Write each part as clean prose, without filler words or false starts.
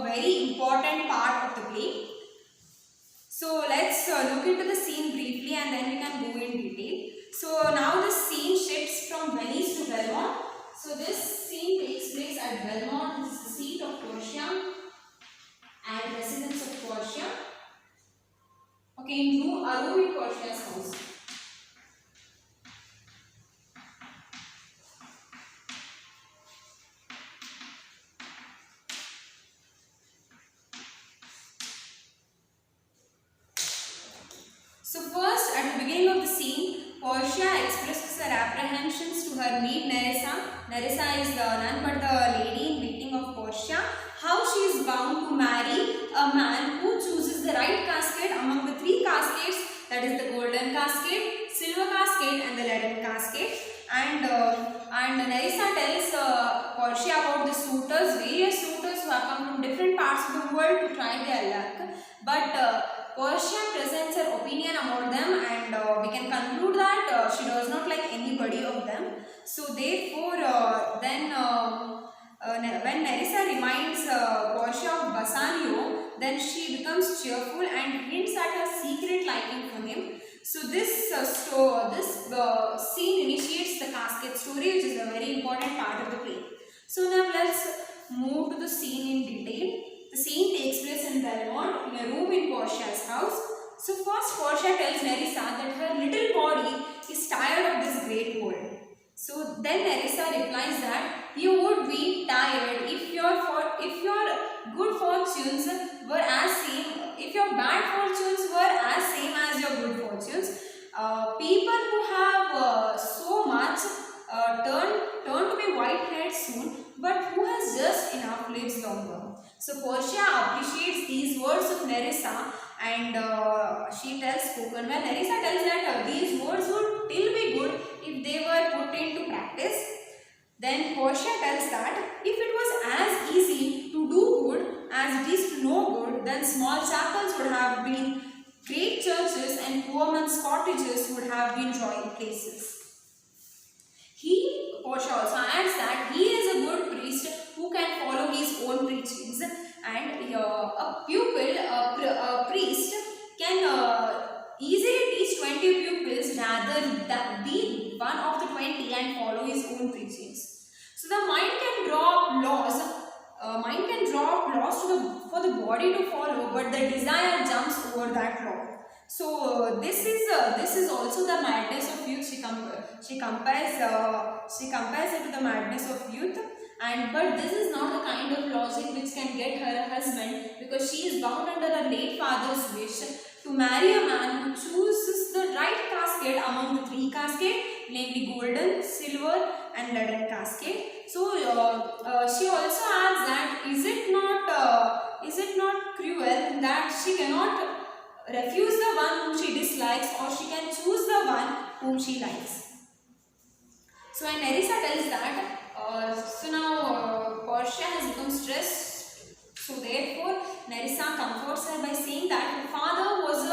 a very important part of the play. So let's look into the scene briefly and then we can go in detail. So now the scene shifts from Venice to Belmont. So this scene takes place at Belmont. This is the seat of Portia and residence of Portia. Okay, in a room in Portia's house. So first, at the beginning of the scene, Portia expresses her apprehensions to her maid Nerissa. Nerissa is none but the lady in waiting of Portia. How she is bound to marry a man who chooses the right casket among the three caskets, that is the golden casket, silver casket and the leaden casket. And Nerissa tells Portia about the suitors, various suitors who have come from different parts of the world to try their luck. But Portia presents her opinion about them, and we can conclude that she does not like anybody of them. So therefore, when Nerissa reminds Portia of Bassanio, then she becomes cheerful and hints at her secret liking for him. So this scene initiates the casket story, which is a very important part of the play. So now let's move to the scene in detail. The scene takes place in Belmont, in a room in Portia's house. So first Portia tells Nerissa that her little body is tired of this great world. So then Nerissa replies that you would be tired if your good fortunes were as same, if your bad fortunes were as same as your good fortunes. People who have so much turn to be white-haired soon, but who has just enough lives longer. So Portia appreciates these words of Nerissa, and she tells spoken well. Nerissa tells that these words would still be good if they were put into practice. Then Portia tells that if it was as easy to do good as it is to know good, then small chapels would have been great churches and poor men's cottages would have been joy places. Portia also adds that he is a good priest who can follow his own preachings, and a priest can easily teach 20 pupils rather than be one of the 20 and follow his own preachings. So the mind can draw up laws. For the body to follow, but the desire jumps over that law. So this is also the madness of youth. She compares it to the madness of youth, but this is not the kind of logic which can get her a husband, because she is bound under her late father's wish to marry a man who chooses the right casket among the three caskets, namely golden, silver and leaden casket. So she also adds that is it not cruel that she cannot refuse the one whom she dislikes, or she can choose the one whom she likes. So when Nerissa tells that, Portia has become stressed. So therefore Nerissa comforts her by saying that her father was a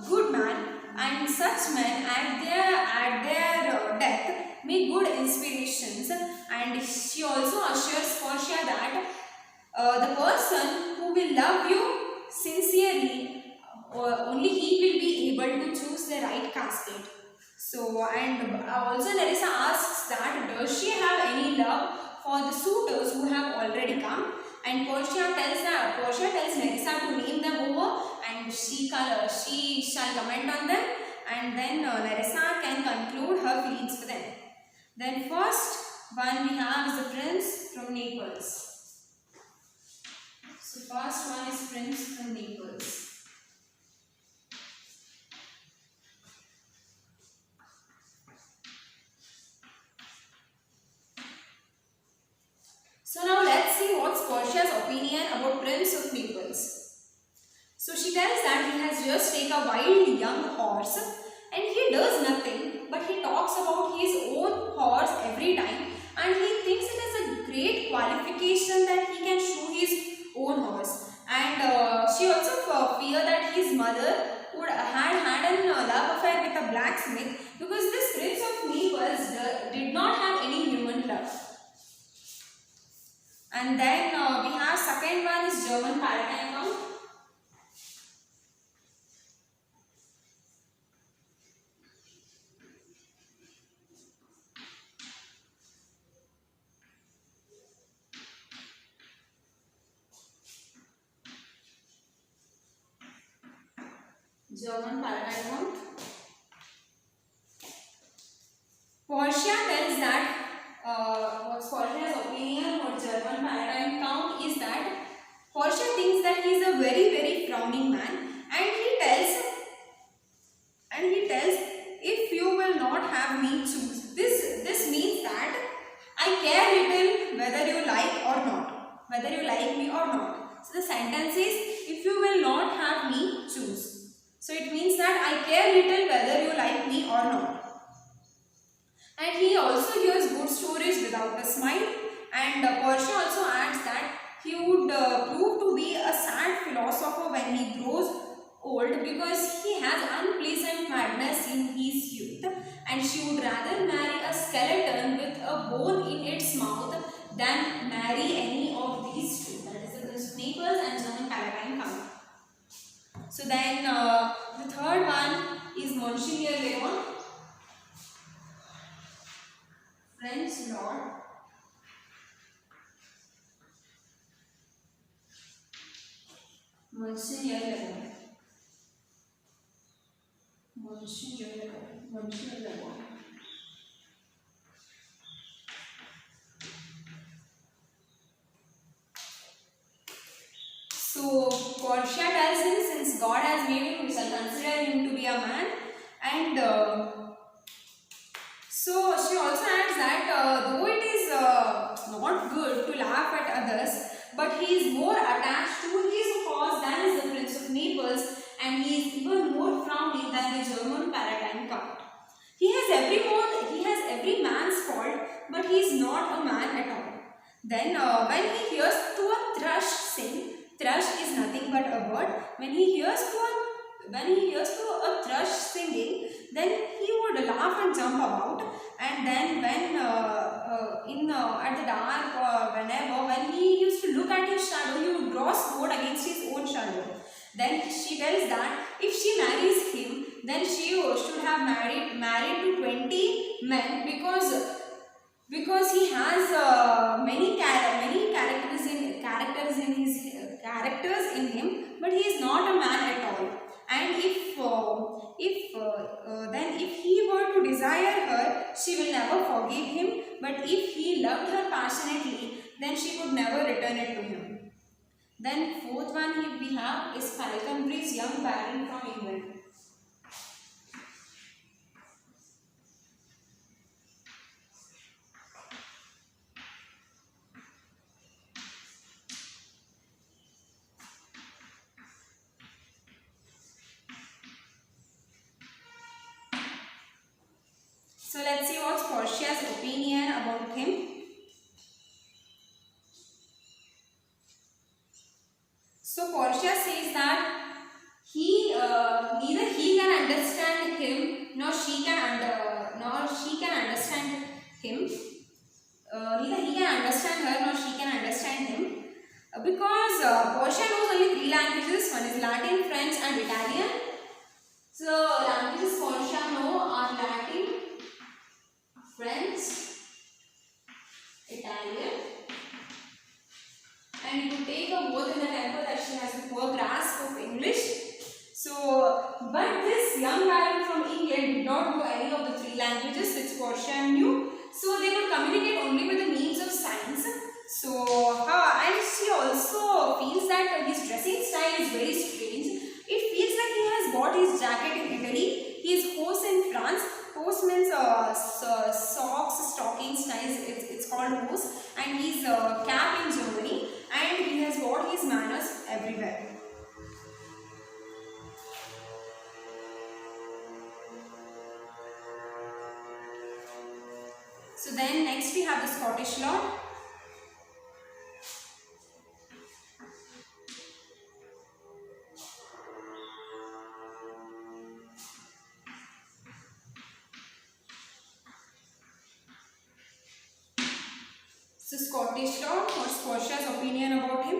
good man, and such men at their death make good inspirations. And she also assures Portia that the person who will love you sincerely, only he will be able to choose the right casket. So, and also Nerissa asks that does she have any love for the suitors who have already come, and Portia tells Nerissa to name them over, and she shall comment on them, and then Nerissa can conclude her feelings for them. Then first one we have is the prince from Naples. So first one is prince from Naples. So now let's see what's Portia's opinion about Prince of Naples. So she tells that he has just taken a wild young horse and he does nothing, but he talks about his own horse every time, and he thinks it is a great qualification that he can show his own horse. And she also feared that his mother would had a love affair with a blacksmith, because this Prince of Naples did not have any human love. And then we have second one is German Palatine Count? German Palatine Count. Portia tells that what's Portia's opinion about German Palatine Count is that Portia thinks that he is a very frowning man, and he tells if you will not have me choose. This means that I care little whether you like or not, whether you like me or not. So the sentence is if you will not have me choose. So it means that I care little whether you like me or not. And he also hears good stories without a smile. And Portia also adds that he would prove to be a sad philosopher when he grows old because he has unpleasant madness in his youth, and she would rather marry a skeleton with a bone in its mouth than marry any of these two. That is the Prince of Naples and German Palatine Count. So then the third one is Monseigneur Leon, French Lord. Monseigneur Leon. So Portia tells him, since God has made him, we shall consider him to be a man. And so she also adds that though it is not good to laugh at others, but he is more attached to his cause than is the Prince of Naples, and he is even more frowning than the German Palatine Count. He has every man's fault, but he is not a man at all. Then when he hears to a thrush sing, thrush is nothing but a bird. When he hears to a thrush singing, then he would laugh and jump about. And then when at the dark when he used to look at his shadow, he would draw sword against his own shadow. Then she tells that if she marries him, then she should have married to 20 men because he has many characters in him, but he is not a man at all. And if he were to desire her, she will never forgive him. But if he loved her passionately, then she would never return it to him. Then fourth one we have is Falconbridge, young baron from England. So let's see what's Portia's opinion about him. So Portia says that neither he can understand him nor she can understand him. Neither he can understand her nor she can understand him because Portia knows only 3 languages. One is Latin, French, and Italian. So languages Portia know are Latin, French, Italian, and you could take a oath in the temple that she has a poor grasp of English. So, but this young baron from England did not know any of the 3 languages which Portia knew. So they could communicate only with the means of signs. So, and she also feels that his dressing style is very strange. It feels like he has bought his jacket in Italy, his hose in France. Hose means socks, stockings, nice. It's called hose, and his cap in Germany, and he has bought his manners everywhere. So then next we have the Scottish Lord. So Scottish Lord, what's Portia's opinion about him?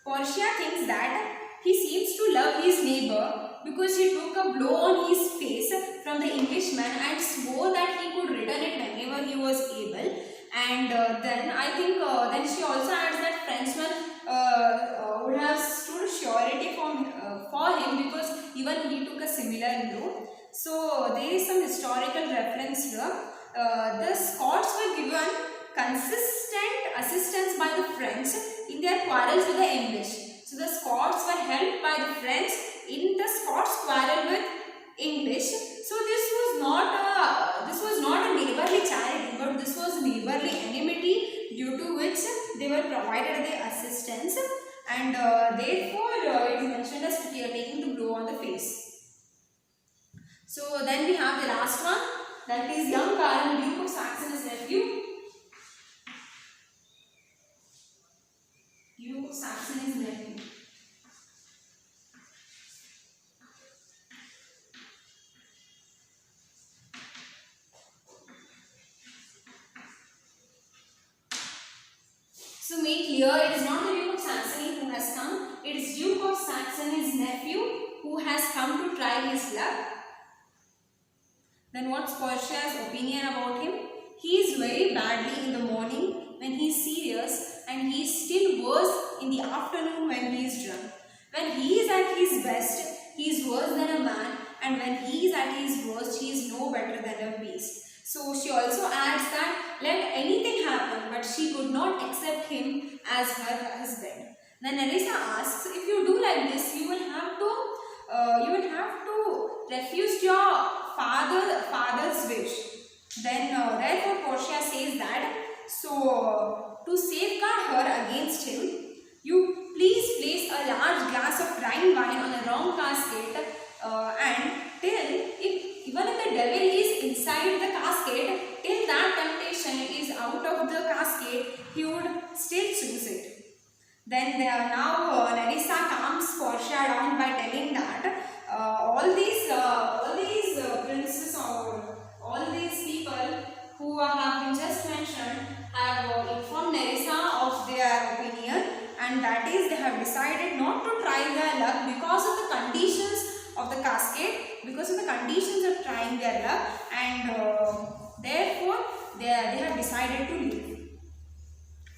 Portia thinks that he seems to love his neighbor because he took a blow on his face from the Englishman and swore that he could return it whenever he was able. And then I think then she also adds that Frenchman would have stood surety for him because even he took a similar blow. So there is some historical reference here. The Scots were given consistent assistance by the French in their quarrels with the English. So the Scots were helped by the French in the Scots quarrel with English. So this was not a neighborly charity, but this was neighborly enmity, due to which they were provided the assistance, and therefore it is mentioned as taking the blow on the face. So then we have the last one, that is young Karl, Duke of Saxon's nephew. Duke of Saxon's nephew. So make clear, it is not the Duke of Saxony who has come, it is Duke of Saxony's nephew who has come to try his luck. Then what's Portia's opinion about him? He is very badly in the morning when he is serious, and he is still worse in the afternoon when he is drunk. When he is at his best, he is worse than a man, and when he is at his worst, he is no better than a beast. So she also adds that let anything happen, but she could not accept him as her husband. Then Nerissa asks, if you do like this, you will have to refuse your father's wish. Then therefore Portia says that, so to safeguard her against him, you please place a large glass of Rhine wine on a wrong casket, and even if the devil is inside the casket, till that temptation is out of the casket, he would still choose it. Then now Nerissa calms Portia down by telling that all these princes or all these people who have been just mentioned have informed Nerissa of their opinion, and that is they have decided not to try their luck because of the conditions of the casket, because of the conditions of trying their luck, and therefore they have decided to leave.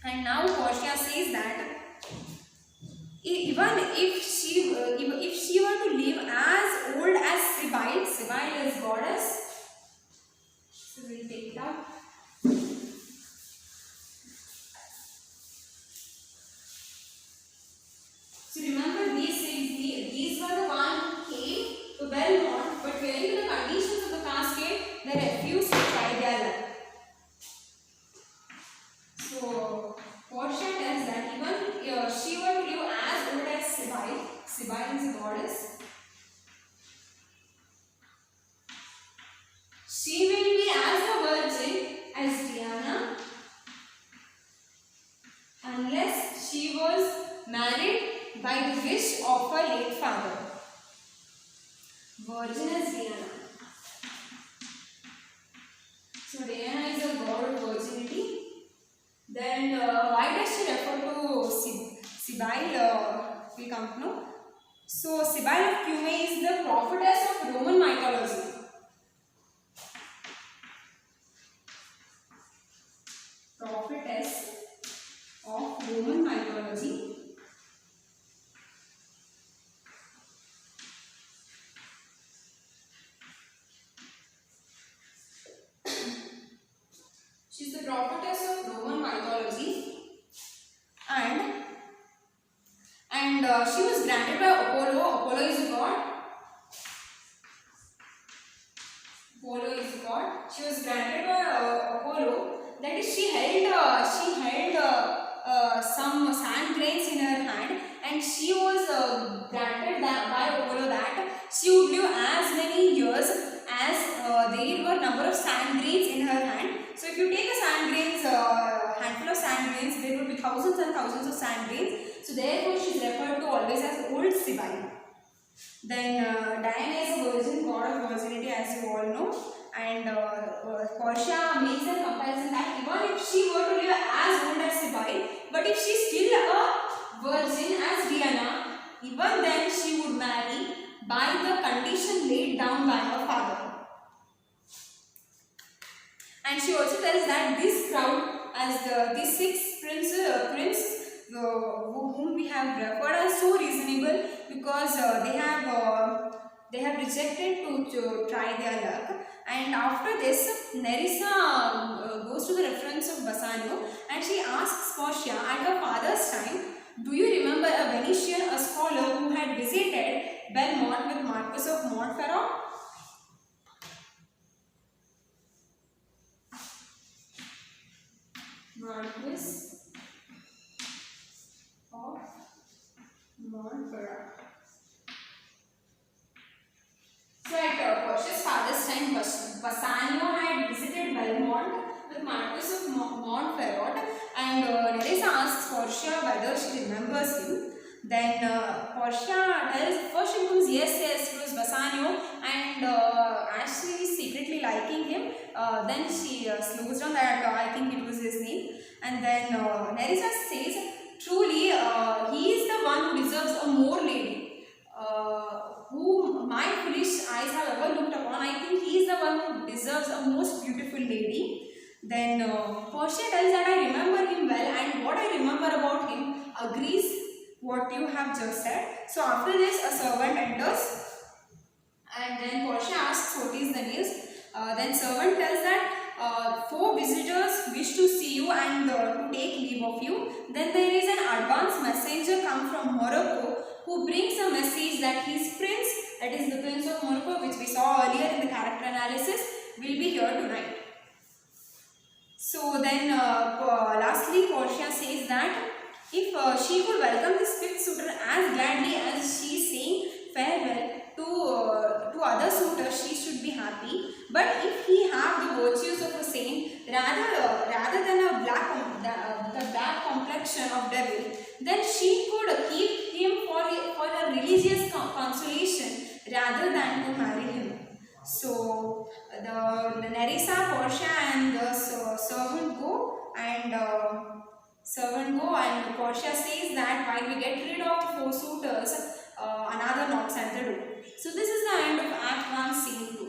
And now Portia says that even if she were to live as old as Cybele is goddess, so we'll take it out. So remember, these were the one who came to Belmont, but wearing the conditions of the casket, they refused to try their luck. So Portia tells that even if she were to live as old as Cybele is a goddess, she will be as a virgin as Diana, unless she was married by the wish of her late father. Virgin as Diana. So Diana is a god of virginity. Then why does she refer to Cybele? We come to know. So Cybele of Cumae is the prophetess of Roman mythology. Prophetess of Roman mythology. She is the prophetess of Roman mythology, and she was granted by Apollo. Apollo is a god. Apollo is a god. She was granted by Apollo. That is, she held some sand grains in her hand, and she was granted by Apollo that she would live as many years as there were number of sand grains in her hand. So if you take a sand grains, handful of sand grains, there would be thousands and thousands of sand grains. So therefore she is referred to always as old Cybele. Then Diana is a virgin, god of virginity, as you all know. And Portia makes a comparison that even if she were to live as old as Cybele, but if she is still a virgin as also tells that this crowd, as these six princes whom we have referred, are so reasonable because they have rejected to try their luck. And after this, Nerissa goes to the reference of Bassanio and she asks Portia, at her father's time, do you remember a Venetian, a scholar who had visited Belmont with Marquis of Montferrat? Marquis of Montferrat. So at Portia's father's time, Bassanio had visited Belmont with Marquis of Montferrat, and Nerissa asks Portia whether she remembers him. Then Portia tells, first she becomes yes, it was Bassanio, and as she is secretly liking him, then she slows down that I think it was his name, and then Nerissa says, truly he is the one who deserves a more lady. Whom my foolish eyes have ever looked upon. I think he is the one who deserves a most beautiful lady. Then Portia tells that I remember him well, and what I remember about him agrees what you have just said. So after this, a servant enters, and then Portia asks what is the news. Then servant tells that 4 visitors wish to see you and to take leave of you. Then there is an advance messenger come from Morocco who brings a message that his prince, that is the Prince of Morocco, which we saw earlier in the character analysis, will be here tonight. So then lastly Portia says that if she could welcome this 5th suitor as gladly as she is saying farewell to other suitors, she should be happy. But if he have the virtues of a saint rather than a the black complexion of devil, then she could keep him for a religious consolation rather than to marry him. So the Nerissa, Portia, and the servant go, and Portia says that while we get rid of the 4 suitors, another knocks at the door. So this is the end of Act 1, Scene 2.